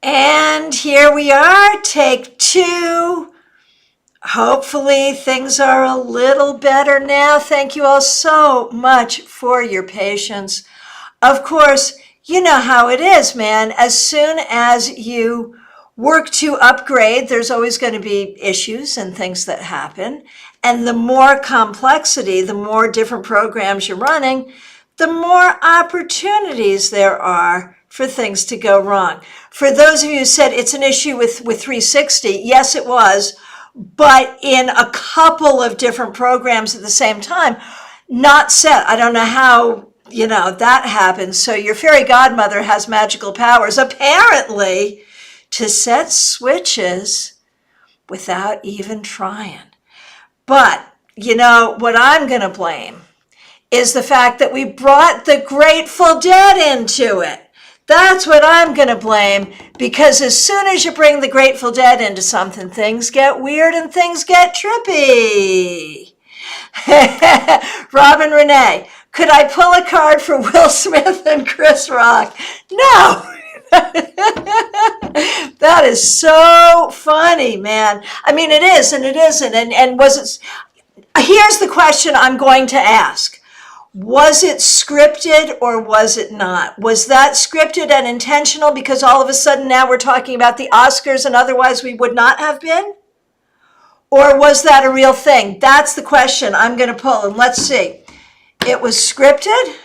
And here we are, take two. Hopefully things are a little better now. Thank you all so much for your patience. Of course, you know how it is, man. As soon as you work to upgrade, there's always going to be issues and things that happen. And the more complexity, the more different programs you're running, the more opportunities there are for things to go wrong. For those of you who said it's an issue with 360, yes, it was, but in a couple of different programs at the same time, not set. I don't know how, that happens. So your fairy godmother has magical powers, apparently, to set switches without even trying. But, what I'm going to blame is the fact that we brought the Grateful Dead into it. That's what I'm going to blame, because as soon as you bring the Grateful Dead into something, things get weird and things get trippy. Robin Renee, could I pull a card for Will Smith and Chris Rock? No. That is so funny, man. I mean, it is and it isn't. And was it? Here's the question I'm going to ask. Was it scripted or was it not? Was that scripted and intentional because all of a sudden now we're talking about the Oscars and otherwise we would not have been? Or was that a real thing? That's the question I'm going to pull, and let's see. It was scripted.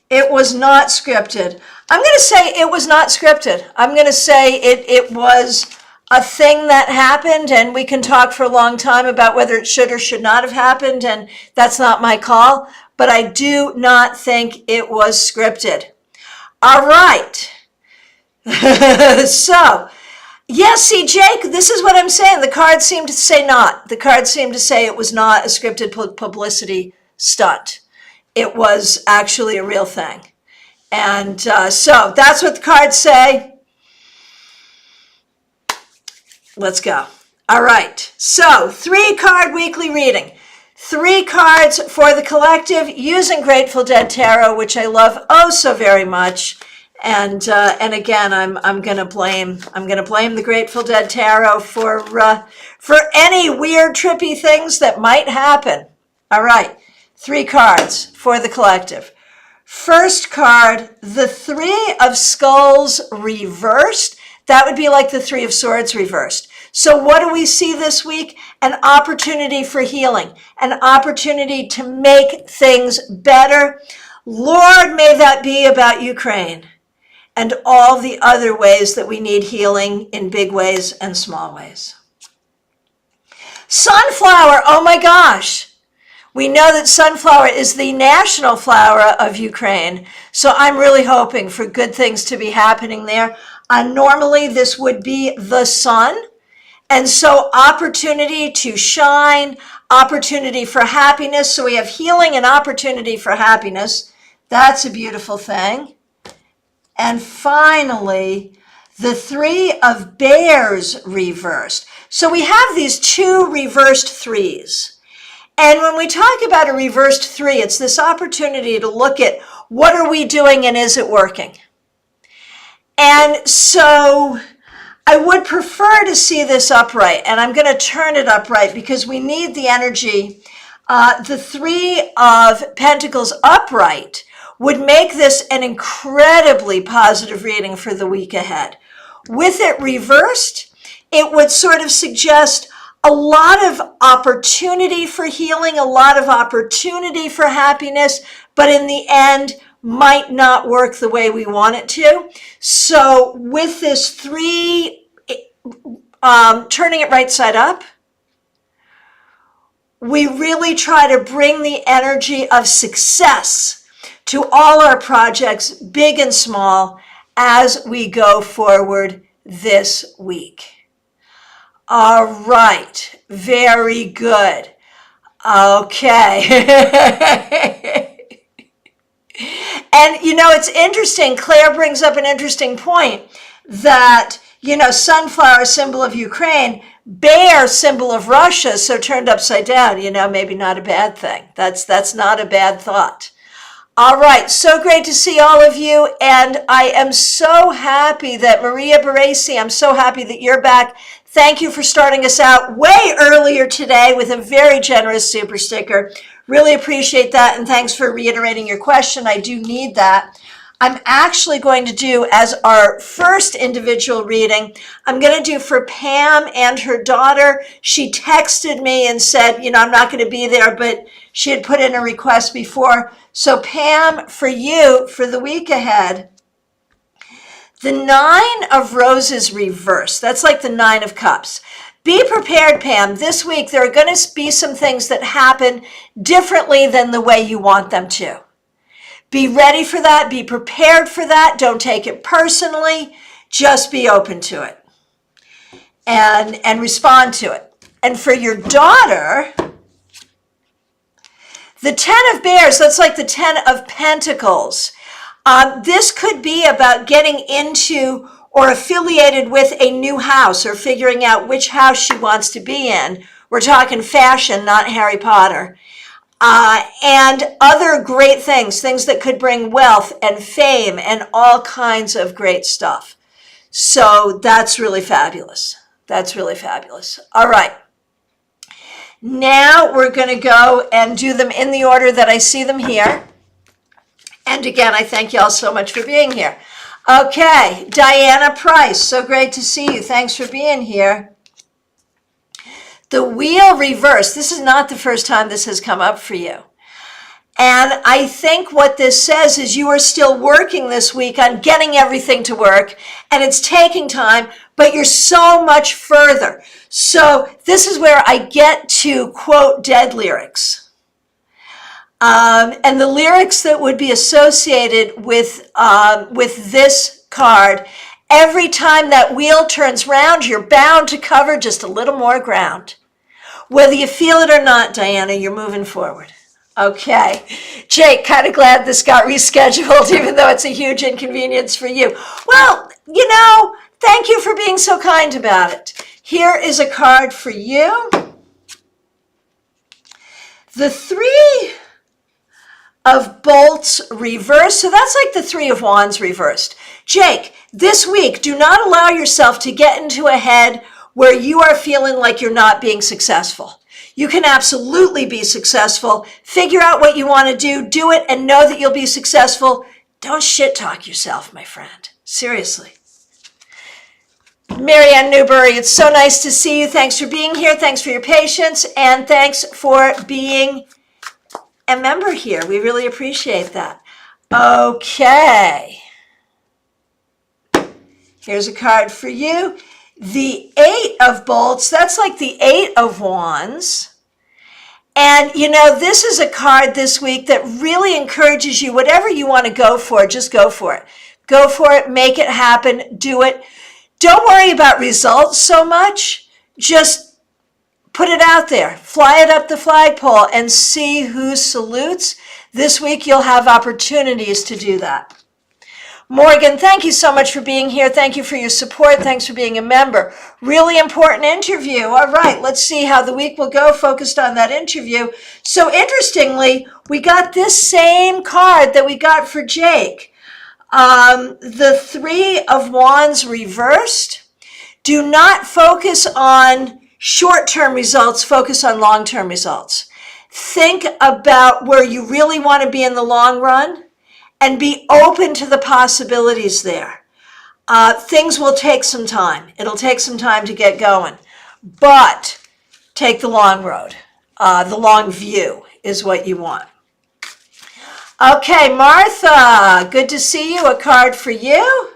It was not scripted. I'm going to say it was not scripted. I'm going to say it was a thing that happened, and we can talk for a long time about whether it should or should not have happened, and that's not my call, but I do not think it was scripted. All right. So, yes, see, Jake, this is what I'm saying. The cards seem to say not. The cards seem to say it was not a scripted publicity stunt. It was actually a real thing. And so that's what the cards say. Let's go. All right. So 3-card weekly reading. 3 cards for the collective using Grateful Dead Tarot, which I love oh so very much. And again, I'm gonna blame the Grateful Dead Tarot for any weird trippy things that might happen. All right. 3 cards for the collective. First card, the 3 of Skulls reversed. That would be like the 3 of Swords reversed. So what do we see this week? An opportunity for healing, an opportunity to make things better. Lord, may that be about Ukraine and all the other ways that we need healing in big ways and small ways. Sunflower, oh my gosh. We know that sunflower is the national flower of Ukraine. So I'm really hoping for good things to be happening there. Normally this would be the sun. And so opportunity to shine, opportunity for happiness. So we have healing and opportunity for happiness. That's a beautiful thing. And finally, the 3 of Bears reversed. So we have these 2 reversed 3s. And when we talk about a reversed 3, it's this opportunity to look at what are we doing and is it working? And so I would prefer to see this upright, and I'm going to turn it upright because we need the energy. The 3 of Pentacles upright would make this an incredibly positive reading for the week ahead. With it reversed, it would sort of suggest a lot of opportunity for healing, a lot of opportunity for happiness, but in the end, might not work the way we want it to. So with this 3, turning it right side up, we really try to bring the energy of success to all our projects, big and small, as we go forward this week. All right, very good. Okay. And, it's interesting. Claire brings up an interesting point that, sunflower, symbol of Ukraine, bear, symbol of Russia, so turned upside down, maybe not a bad thing. That's not a bad thought. All right, so great to see all of you, and I am so happy that Maria Baresi, I'm so happy that you're back. Thank you for starting us out way earlier today with a very generous super sticker. Really appreciate that, and thanks for reiterating your question. I do need that. I'm actually going to do, as our first individual reading, I'm going to do for Pam and her daughter. She texted me and said, I'm not going to be there, but she had put in a request before. So Pam, for you, for the week ahead, the 9 of Roses reversed. That's like the 9 of Cups. Be prepared, Pam. This week, there are going to be some things that happen differently than the way you want them to. Be ready for that. Be prepared for that. Don't take it personally. Just be open to it and respond to it. And for your daughter, the 10 of Bears, that's like the 10 of Pentacles. This could be about getting into or affiliated with a new house or figuring out which house she wants to be in. We're talking fashion, not Harry Potter. And other great things that could bring wealth and fame and all kinds of great stuff. So that's really fabulous. That's really fabulous. All right. Now we're going to go and do them in the order that I see them here. And again, I thank you all so much for being here. Okay, Diana Price, so great to see you. Thanks for being here. The wheel reversed. This is not the first time this has come up for you. And I think what this says is you are still working this week on getting everything to work, and it's taking time, but you're so much further. So this is where I get to quote Dead lyrics. And the lyrics that would be associated with this card, every time that wheel turns round, you're bound to cover just a little more ground. Whether you feel it or not, Diana, you're moving forward. Okay. Jake, kind of glad this got rescheduled, even though it's a huge inconvenience for you. Well, thank you for being so kind about it. Here is a card for you. The 3 of Bolts reversed. So that's like the 3 of Wands reversed. Jake, this week, do not allow yourself to get into a head where you are feeling like you're not being successful. You can absolutely be successful. Figure out what you want to do it, and know that you'll be successful. Don't shit talk yourself, my friend. Seriously. Marianne Newbury, it's so nice to see you. Thanks for being here. Thanks for your patience, and thanks for being a member here. We really appreciate that. Okay. Here's a card for you. The 8 of Bolts, that's like the 8 of Wands. And, this is a card this week that really encourages you, whatever you want to go for, just go for it. Go for it, make it happen, do it. Don't worry about results so much. Just put it out there. Fly it up the flagpole and see who salutes. This week you'll have opportunities to do that. Morgan, thank you so much for being here. Thank you for your support. Thanks for being a member. Really important interview. All right, let's see how the week will go, focused on that interview. So interestingly, we got this same card that we got for Jake. The 3 of Wands reversed. Do not focus on short-term results, focus on long-term results. Think about where you really want to be in the long run, and be open to the possibilities there. Things will take some time. It'll take some time to get going. But take the long road. The long view is what you want. Okay, Martha, good to see you. A card for you.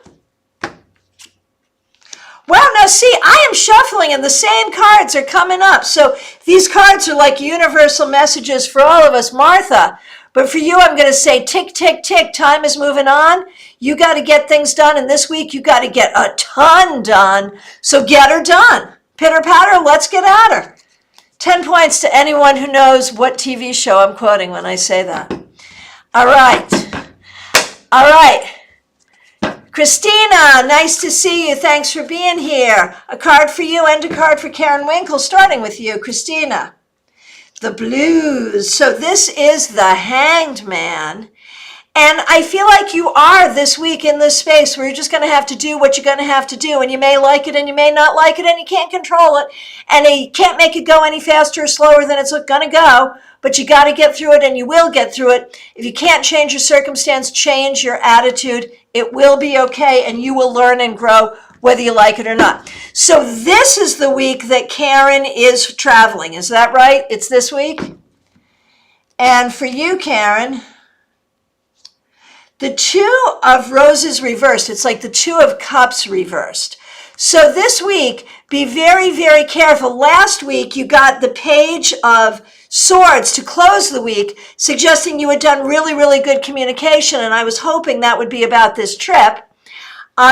Well, now see, I am shuffling and the same cards are coming up. So these cards are like universal messages for all of us, Martha. But for you, I'm going to say tick, tick, tick. Time is moving on. You got to get things done. And this week, you got to get a ton done. So get her done. Pitter patter, let's get at her. 10 points to anyone who knows what TV show I'm quoting when I say that. All right. All right. Christina, nice to see you. Thanks for being here. A card for you and a card for Karen Winkle, starting with you, Christina. The blues. So this is the Hanged Man. And I feel like you are this week in this space where you're just going to have to do what you're going to have to do. And you may like it and you may not like it and you can't control it. And you can't make it go any faster or slower than it's going to go. But you got to get through it and you will get through it. If you can't change your circumstance, change your attitude. It will be okay and you will learn and grow whether you like it or not. So this is the week that Karen is traveling. Is that right? It's this week? And for you, Karen, the Two of Roses reversed. It's like the Two of Cups reversed. So this week, be very, very careful. Last week, you got the Page of Swords to close the week, suggesting you had done really, really good communication, and I was hoping that would be about this trip.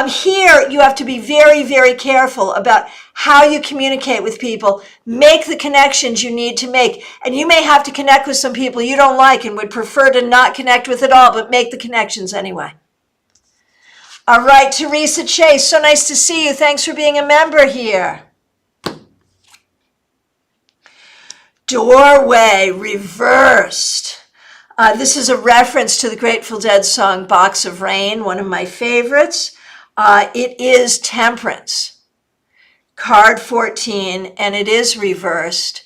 Here, you have to be very, very careful about how you communicate with people. Make the connections you need to make. And you may have to connect with some people you don't like and would prefer to not connect with at all, but make the connections anyway. All right, Teresa Chase, so nice to see you. Thanks for being a member here. Doorway reversed. This is a reference to the Grateful Dead song Box of Rain, one of my favorites. It is Temperance, card 14, and it is reversed.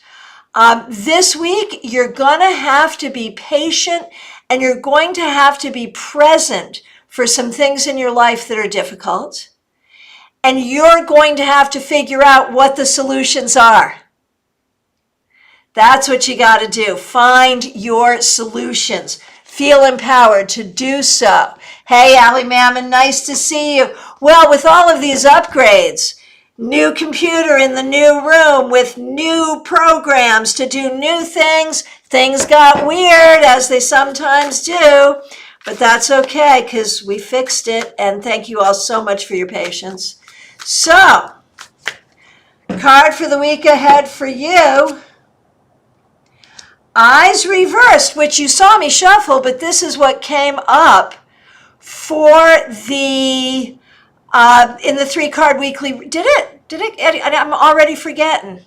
This week, you're going to have to be patient and you're going to have to be present for some things in your life that are difficult. And you're going to have to figure out what the solutions are. That's what you got to do. Find your solutions. Feel empowered to do so. Hey, Allie Mammon, nice to see you. Well, with all of these upgrades, new computer in the new room with new programs to do new things, things got weird, as they sometimes do. But that's okay, because we fixed it, and thank you all so much for your patience. So, card for the week ahead for you. Eyes reversed, which you saw me shuffle, but this is what came up for the in the 3-card weekly. Did it? I'm already forgetting.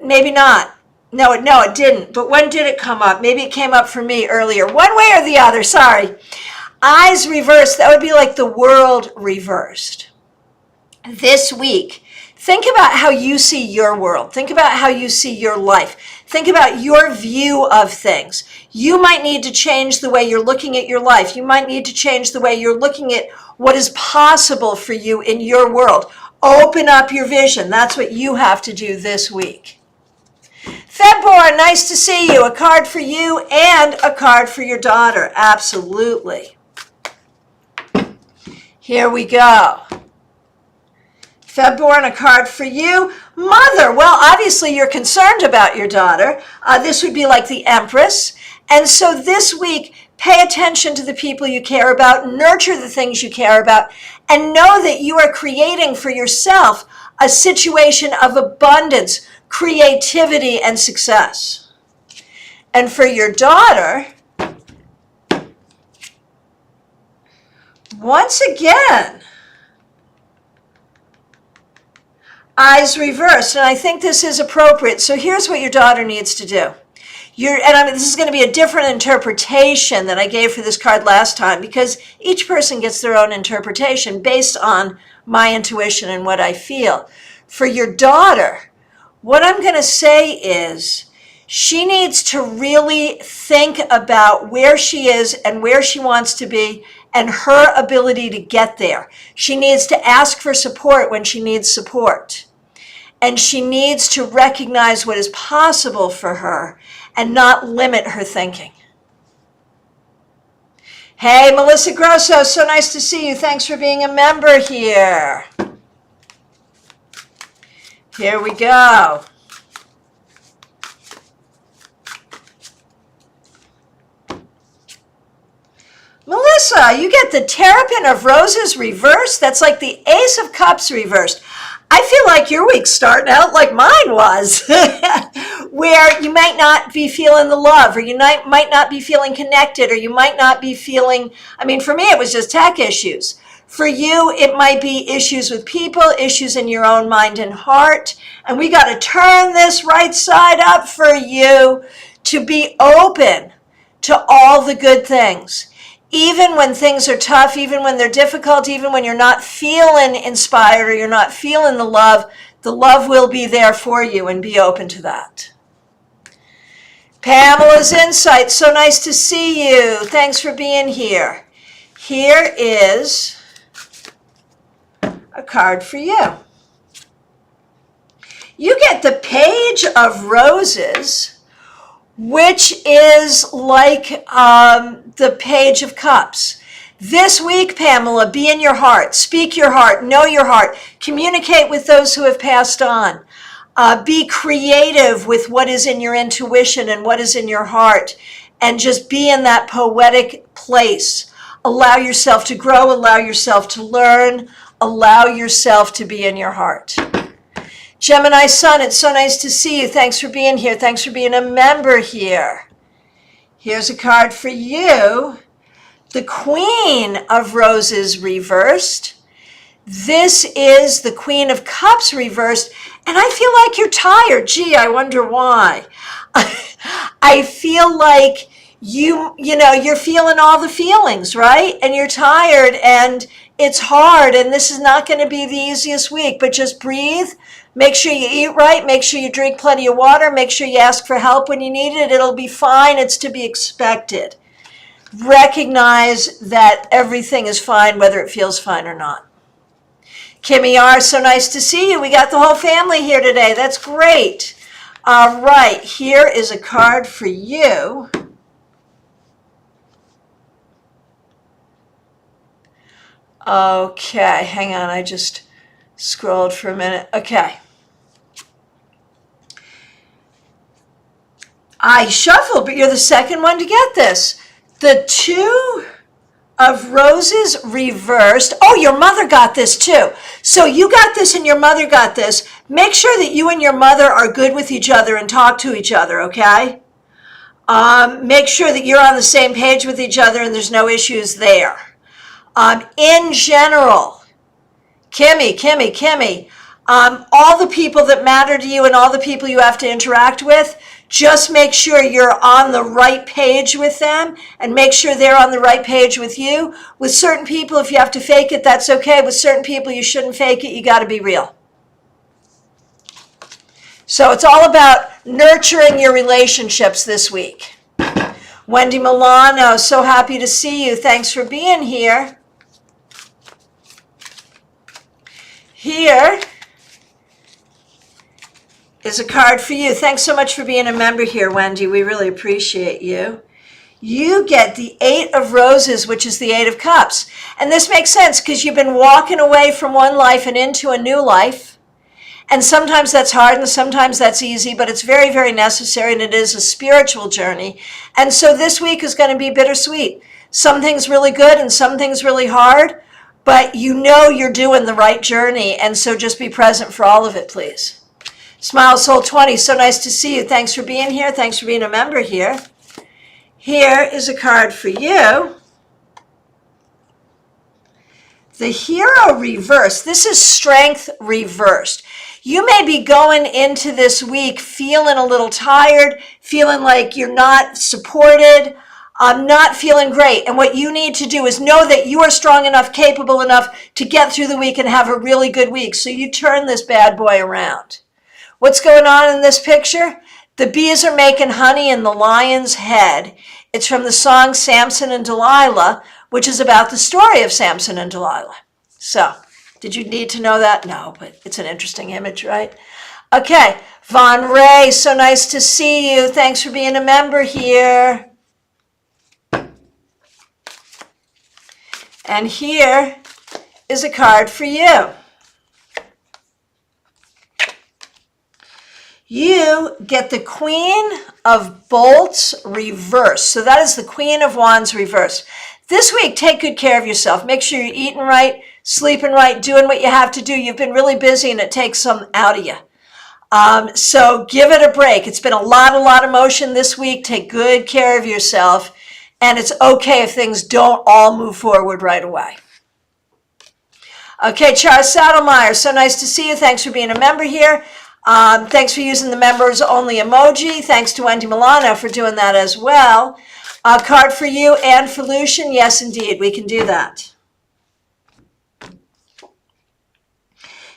Maybe not. No, it didn't. But when did it come up? Maybe it came up for me earlier. One way or the other, sorry. Eyes reversed, that would be like the world reversed. This week, think about how you see your world. Think about how you see your life. Think about your view of things. You might need to change the way you're looking at your life. You might need to change the way you're looking at what is possible for you in your world. Open up your vision. That's what you have to do this week. February, nice to see you. A card for you and a card for your daughter. Absolutely. Here we go. February, a card for you. Mother, well, obviously you're concerned about your daughter. This would be like the Empress. And so this week, pay attention to the people you care about, nurture the things you care about, and know that you are creating for yourself a situation of abundance, creativity, and success. And for your daughter, once again, eyes reversed, and I think this is appropriate. So here's what your daughter needs to do. This is going to be a different interpretation than I gave for this card last time, because each person gets their own interpretation based on my intuition and what I feel. For your daughter, what I'm going to say is she needs to really think about where she is and where she wants to be and her ability to get there. She needs to ask for support when she needs support. And she needs to recognize what is possible for her and not limit her thinking. Hey, Melissa Grosso, so nice to see you. Thanks for being a member here. Here we go. Melissa, you get the Terrapin of Roses reversed. That's like the Ace of Cups reversed. I feel like your week's starting out like mine was, where you might not be feeling the love, or you might not be feeling connected, or you might not be feeling, for me, it was just tech issues. For you, it might be issues with people, issues in your own mind and heart. And we got to turn this right side up for you to be open to all the good things. Even when things are tough, even when they're difficult, even when you're not feeling inspired or you're not feeling the love will be there for you, and be open to that. Pamela's Insight, so nice to see you. Thanks for being here. Here is a card for you. You get the Page of Roses, which is like the Page of Cups. This week, Pamela, be in your heart, speak your heart, know your heart, communicate with those who have passed on. Be creative with what is in your intuition and what is in your heart, and just be in that poetic place. Allow yourself to grow, allow yourself to learn, allow yourself to be in your heart. Gemini Sun, it's so nice to see you. Thanks for being here. Thanks for being a member here. Here's a card for you. The Queen of Roses reversed. This is the Queen of Cups reversed. And I feel like you're tired. Gee, I wonder why. I feel like you're feeling all the feelings, right? And you're tired and it's hard, and this is not going to be the easiest week, but just breathe. Make sure you eat right. Make sure you drink plenty of water. Make sure you ask for help when you need it. It'll be fine. It's to be expected. Recognize that everything is fine, whether it feels fine or not. Kimmy R., so nice to see you. We got the whole family here today. That's great. All right, here is a card for you. Okay, hang on. I just scrolled for a minute. Okay. I shuffled, but you're the second one to get this. The Two of Roses reversed. Oh, your mother got this too. So you got this and your mother got this. Make sure that you and your mother are good with each other and talk to each other, okay? Make sure that you're on the same page with each other and there's no issues there. In general, Kimmy, all the people that matter to you and all the people you have to interact with, just make sure you're on the right page with them and make sure they're on the right page with you. With certain people, if you have to fake it, that's okay. With certain people, you shouldn't fake it. You got to be real. So it's all about nurturing your relationships this week. Wendy Milano, so happy to see you. Thanks for being here. Here is a card for you. Thanks so much for being a member here, Wendy. We really appreciate you. You get the Eight of Roses, which is the Eight of Cups. And this makes sense because you've been walking away from one life and into a new life. And sometimes that's hard and sometimes that's easy, but it's very, very necessary, and it is a spiritual journey. And so this week is going to be bittersweet. Some things really good and some things really hard, but you know you're doing the right journey, and so just be present for all of it, please. Smile Soul 20, so nice to see you. Thanks for being here. Thanks for being a member here. Here is a card for you. The Hero reversed. This is Strength reversed. You may be going into this week feeling a little tired, feeling like you're not supported, not feeling great. And what you need to do is know that you are strong enough, capable enough to get through the week and have a really good week. So you turn this bad boy around. What's going on in this picture? The bees are making honey in the lion's head. It's from the song Samson and Delilah, which is about the story of Samson and Delilah. So, did you need to know that? No, but it's an interesting image, right? Okay, Von Ray, so nice to see you. Thanks for being a member here. And here is a card for you. You get the Queen of Bolts reversed. So that is the Queen of Wands reversed. This week, take good care of yourself. Make sure you're eating right, sleeping right, doing what you have to do. You've been really busy and it takes some out of you. So give it a break. It's been a lot of motion this week. Take good care of yourself. And it's okay if things don't all move forward right away. Okay, Charles Saddlemeyer, so nice to see you. Thanks for being a member here. Thanks for using the members only emoji. Thanks to Wendy Milano for doing that as well. A card for you and for Lucian. Yes, indeed, we can do that.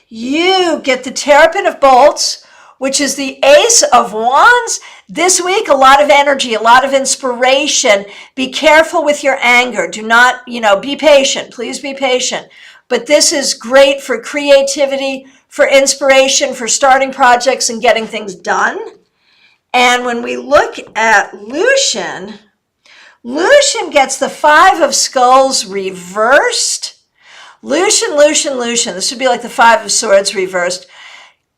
You get the Terrapin of Bolts, which is the Ace of Wands. This week, a lot of energy, a lot of inspiration. Be careful with your anger. Do not, be patient. Please be patient. But this is great for creativity, for inspiration, for starting projects and getting things done. And when we look at Lucian gets the Five of Skulls reversed. Lucian. This would be like the Five of Swords reversed.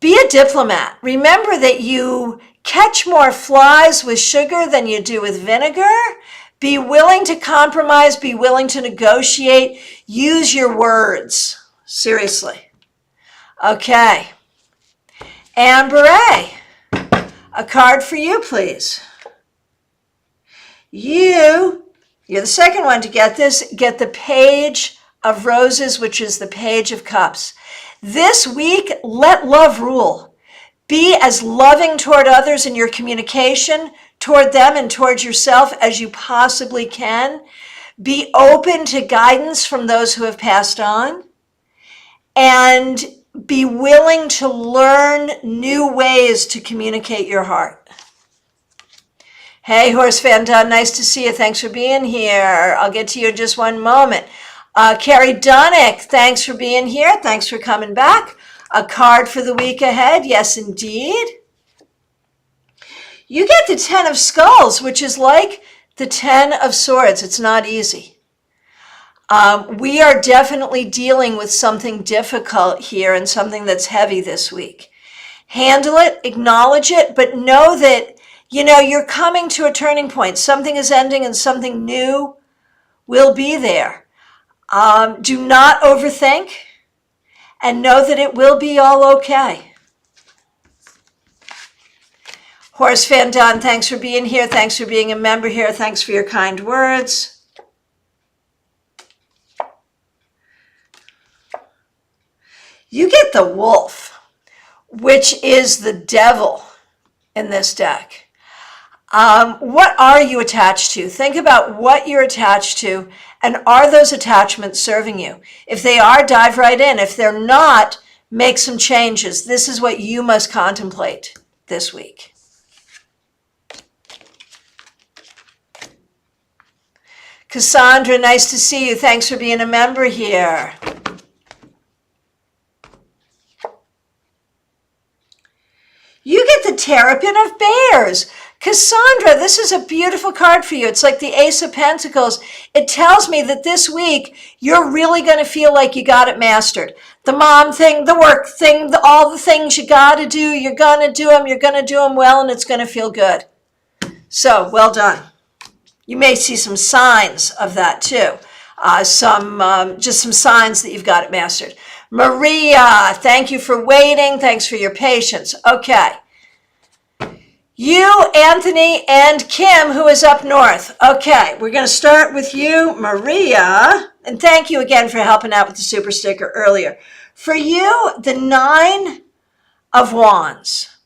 Be a diplomat. Remember that you catch more flies with sugar than you do with vinegar. Be willing to compromise. Be willing to negotiate. Use your words. Seriously. Okay. Amber A, a card for you, please. You're the second one to get this. Get the Page of Roses, which is the Page of Cups. This week, let love rule. Be as loving toward others in your communication, toward them and toward yourself as you possibly can. Be open to guidance from those who have passed on. And be willing to learn new ways to communicate your heart. Hey, Horse Van Dunn, nice to see you. Thanks for being here. I'll get to you in just one moment. Carrie Dunnick, thanks for being here. Thanks for coming back. A card for the week ahead. Yes, indeed. You get the Ten of Skulls, which is like the Ten of Swords. It's not easy. We are definitely dealing with something difficult here and something that's heavy this week. Handle it, acknowledge it, but know that, you're coming to a turning point. Something is ending and something new will be there. Do not overthink and know that it will be all okay. Horace Van Dunn, thanks for being here. Thanks for being a member here. Thanks for your kind words. You get the Wolf, which is the devil in this deck. What are you attached to? Think about what you're attached to, and are those attachments serving you? If they are, dive right in. If they're not, make some changes. This is what you must contemplate this week. Cassandra, nice to see you. Thanks for being a member here. You get the Terrapin of Bears. Cassandra, this is a beautiful card for you. It's like the Ace of Pentacles. It tells me that this week, you're really going to feel like you got it mastered. The mom thing, the work thing, all the things you got to do, you're going to do them. You're going to do them well, and it's going to feel good. So, well done. You may see some signs of that too. Just some signs that you've got it mastered. Maria, thank you for waiting. Thanks for your patience. Okay. You, Anthony, and Kim, who is up north. Okay, we're going to start with you, Maria. And thank you again for helping out with the super sticker earlier. For you, the Nine of Wands.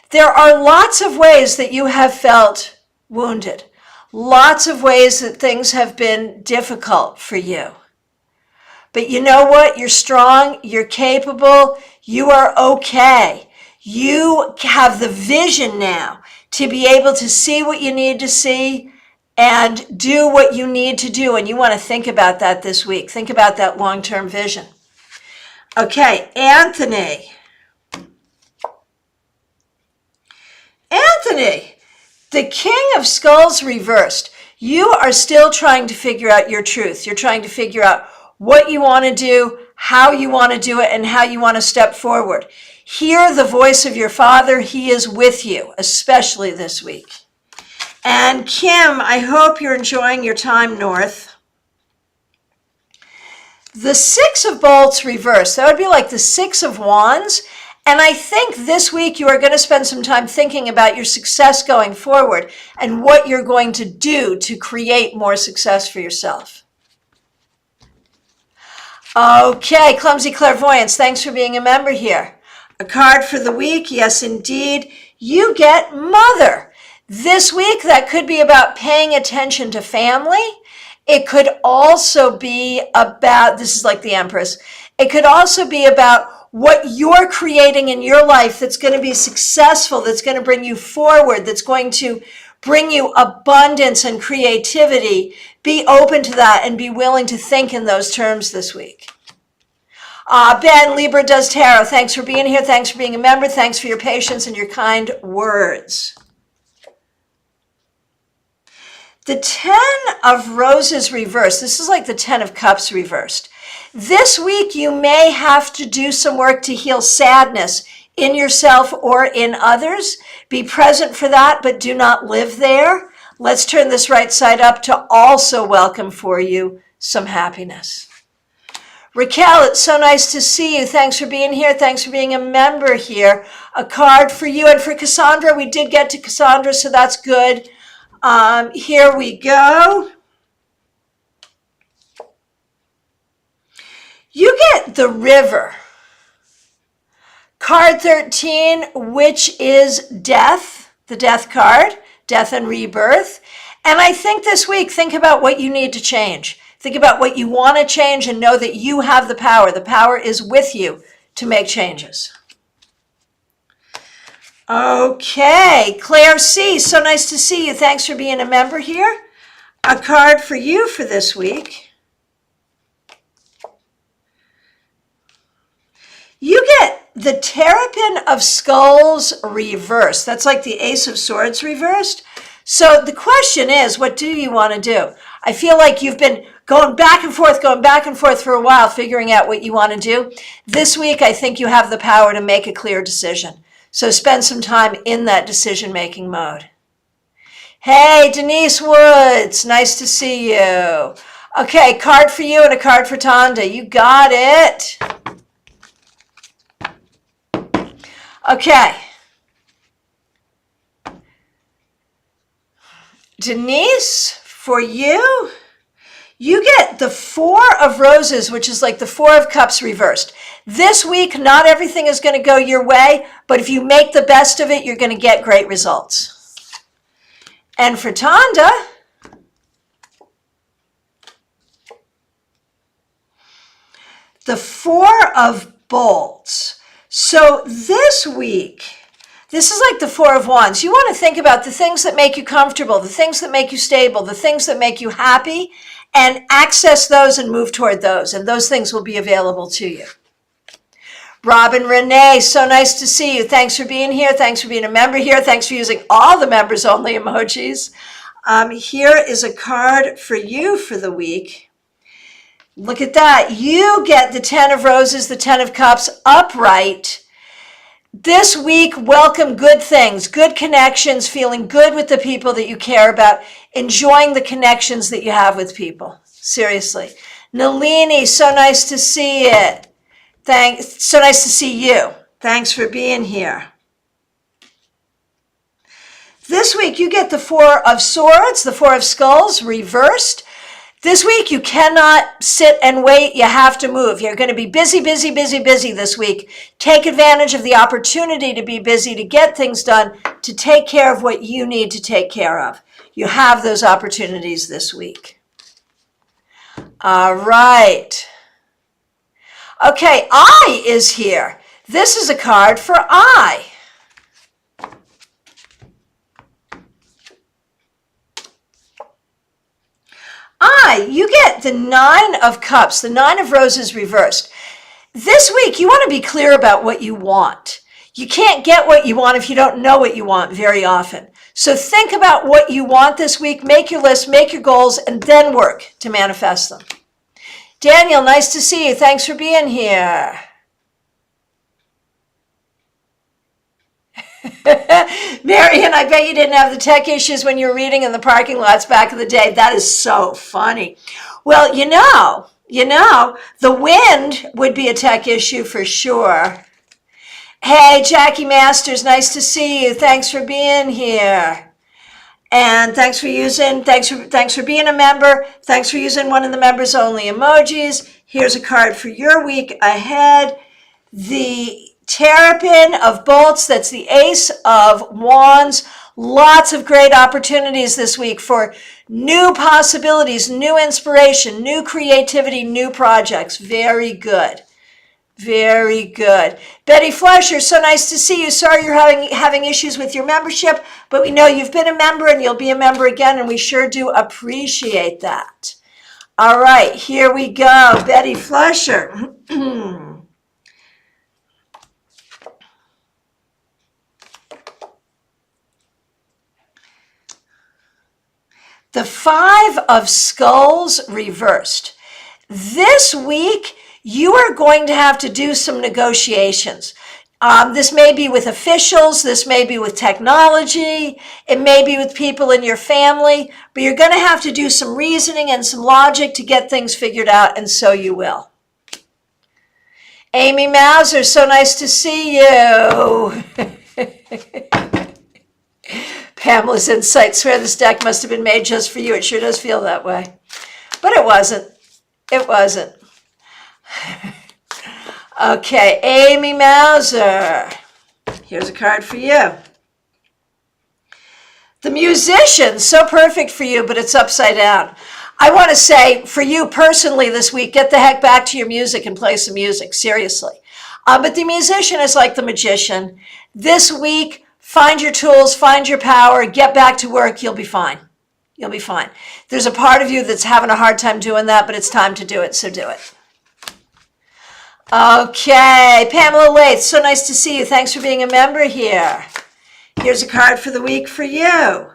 There are lots of ways that you have felt wounded. Lots of ways that things have been difficult for you. But you know what? You're strong. You're capable. You are okay. You have the vision now to be able to see what you need to see and do what you need to do. And you want to think about that this week. Think about that long-term vision. Okay, Anthony. Anthony, the King of Skulls reversed. You are still trying to figure out your truth. You're trying to figure out what you want to do, how you want to do it, and how you want to step forward. Hear the voice of your Father. He is with you, especially this week. And Kim, I hope you're enjoying your time north. The Six of Bolts reversed. That would be like the Six of Wands. And I think this week you are going to spend some time thinking about your success going forward and what you're going to do to create more success for yourself. Okay, Clumsy Clairvoyance, thanks for being a member here. A card for the week, yes indeed. You get Mother. This week, that could be about paying attention to family. It could also be about, this is like the Empress, it could also be about what you're creating in your life that's going to be successful, that's going to bring you forward, that's going to bring you abundance and creativity. Be open to that and be willing to think in those terms this week. Ben, Libra does tarot. Thanks for being here. Thanks for being a member. Thanks for your patience and your kind words. The 10 of Roses reversed. This is like the 10 of Cups reversed. This week, you may have to do some work to heal sadness in yourself or in others. Be present for that, but do not live there. Let's turn this right side up to also welcome for you some happiness. Raquel, it's so nice to see you. Thanks for being here. Thanks for being a member here. A card for you and for Cassandra. We did get to Cassandra, so that's good. Here we go. You get the River. Card 13, which is death, the death card, death and rebirth. And I think this week, think about what you need to change. Think about what you want to change and know that you have the power. The power is with you to make changes. Okay, Claire C., so nice to see you. Thanks for being a member here. A card for you for this week. You get the Terrapin of Skulls reversed. That's like the Ace of Swords reversed. So the question is, what do you want to do? I feel like you've been going back and forth for a while, figuring out what you want to do. This week, I think you have the power to make a clear decision. So spend some time in that decision-making mode. Hey, Denise Woods, nice to see you. Okay, card for you and a card for Tanda. You got it. Okay. Denise, for you, you get the 4 of Roses, which is like the 4 of Cups reversed. This week, not everything is going to go your way, but if you make the best of it, you're going to get great results. And for Tanda, the 4 of Bolts. So this week, this is like the 4 of Wands. You want to think about the things that make you comfortable, the things that make you stable, the things that make you happy, and access those and move toward those. And those things will be available to you. Robin Renee, so nice to see you. Thanks for being here. Thanks for being a member here. Thanks for using all the members only emojis. Here is a card for you for the week. Look at that. You get the 10 of Roses, the 10 of Cups upright. This week, welcome good things, good connections, feeling good with the people that you care about, enjoying the connections that you have with people. Seriously. Nalini, so nice to see it. Thanks. So nice to see you. Thanks for being here. This week, you get the 4 of Swords, the 4 of Skulls reversed. This week, you cannot sit and wait. You have to move. You're going to be busy this week. Take advantage of the opportunity to be busy, to get things done, to take care of what you need to take care of. You have those opportunities this week. All right. Okay, I is here. This is a card for I. You get the 9 of Cups, the 9 of Roses reversed. This week, you want to be clear about what you want. You can't get what you want if you don't know what you want very often. So think about what you want this week, make your list, make your goals, and then work to manifest them. Daniel, nice to see you. Thanks for being here. Marion, I bet you didn't have the tech issues when you were reading in the parking lots back in the day. That is so funny. Well, you know, the wind would be a tech issue for sure. Hey, Jackie Masters, nice to see you. Thanks for being here. And thanks for being a member. Thanks for using one of the members only emojis. Here's a card for your week ahead. The Terrapin of Bolts, that's the Ace of Wands. Lots of great opportunities this week for new possibilities, new inspiration, new creativity, new projects. Very good. Very good. Betty Fleischer, so nice to see you. Sorry you're having issues with your membership, but we know you've been a member and you'll be a member again, and we sure do appreciate that. All right, here we go. Betty Fleischer. The Five of Skulls reversed. This week, you are going to have to do some negotiations. This may be with officials, this may be with technology, it may be with people in your family, but you're going to have to do some reasoning and some logic to get things figured out, and so you will. Amy Mauser, so nice to see you. Pamela's insight, swear this deck must have been made just for you. It sure does feel that way. But it wasn't. It wasn't. Okay, Amy Mauser. Here's a card for you. The Musician, so perfect for you, but it's upside down. I want to say, for you personally this week, get the heck back to your music and play some music, seriously. But the Musician is like the Magician. This week, find your tools, find your power, get back to work, you'll be fine. You'll be fine. There's a part of you that's having a hard time doing that, but it's time to do it, so do it. Okay, Pamela Lath, so nice to see you. Thanks for being a member here. Here's a card for the week for you.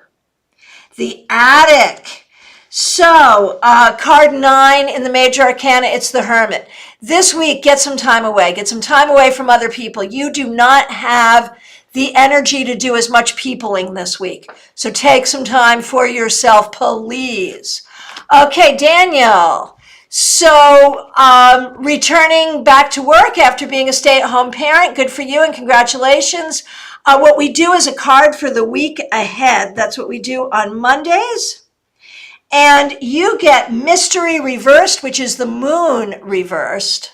The Attic. So, card 9 in the Major Arcana, it's the Hermit. This week, get some time away. Get some time away from other people. You do not have the energy to do as much peopling this week. So take some time for yourself, please. Okay, Daniel. So returning back to work after being a stay-at-home parent, good for you and congratulations. What we do is a card for the week ahead. That's what we do on Mondays. And you get Mystery Reversed, which is the Moon reversed.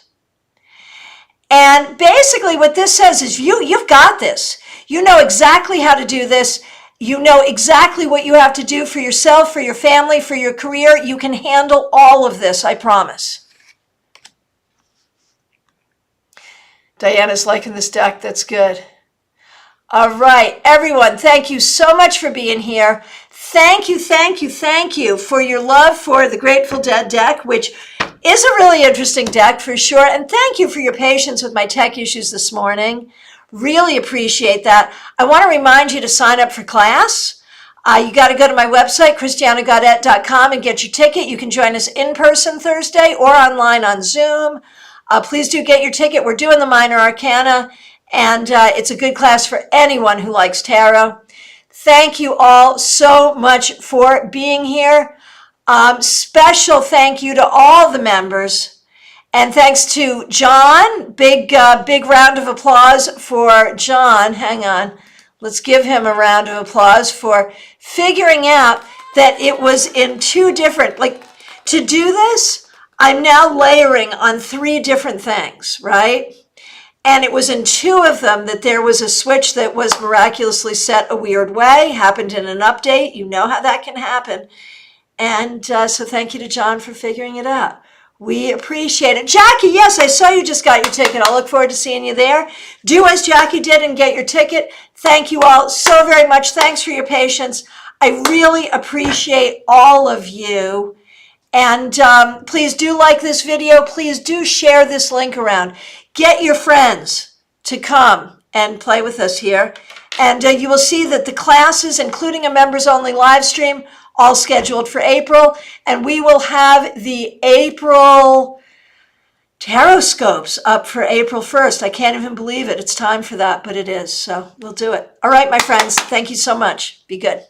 And basically what this says is you've got this. You know exactly how to do this. You know exactly what you have to do for yourself, for your family, for your career. You can handle all of this, I promise. Diana's liking this deck. That's good. All right, everyone, thank you so much for being here. Thank you, thank you, thank you for your love for the Grateful Dead deck, which is a really interesting deck for sure. And thank you for your patience with my tech issues this morning. Really appreciate that. I want to remind you to sign up for class. You got to go to my website, christianagodet.com, and get your ticket. You can join us in person Thursday or online on Zoom. Please do get your ticket. We're doing the Minor Arcana, and it's a good class for anyone who likes tarot. Thank you all so much for being here. Special thank you to all the members. And thanks to John. Big round of applause for John. Hang on. Let's give him a round of applause for figuring out that it was in two different, to do this, I'm now layering on 3 different things, right? And it was in 2 of them that there was a switch that was miraculously set a weird way, happened in an update. You know how that can happen. And so thank you to John for figuring it out. We appreciate it. Jackie, yes, I saw you just got your ticket. I'll look forward to seeing you there. Do as Jackie did and get your ticket. Thank you all so very much. Thanks for your patience. I really appreciate all of you. And please do like this video. Please do share this link around. Get your friends to come and play with us here. And you will see that the classes, including a members-only live stream, all scheduled for April. And we will have the April tarot scopes up for April 1st. I can't even believe it. It's time for that, but it is. So we'll do it. All right, my friends. Thank you so much. Be good.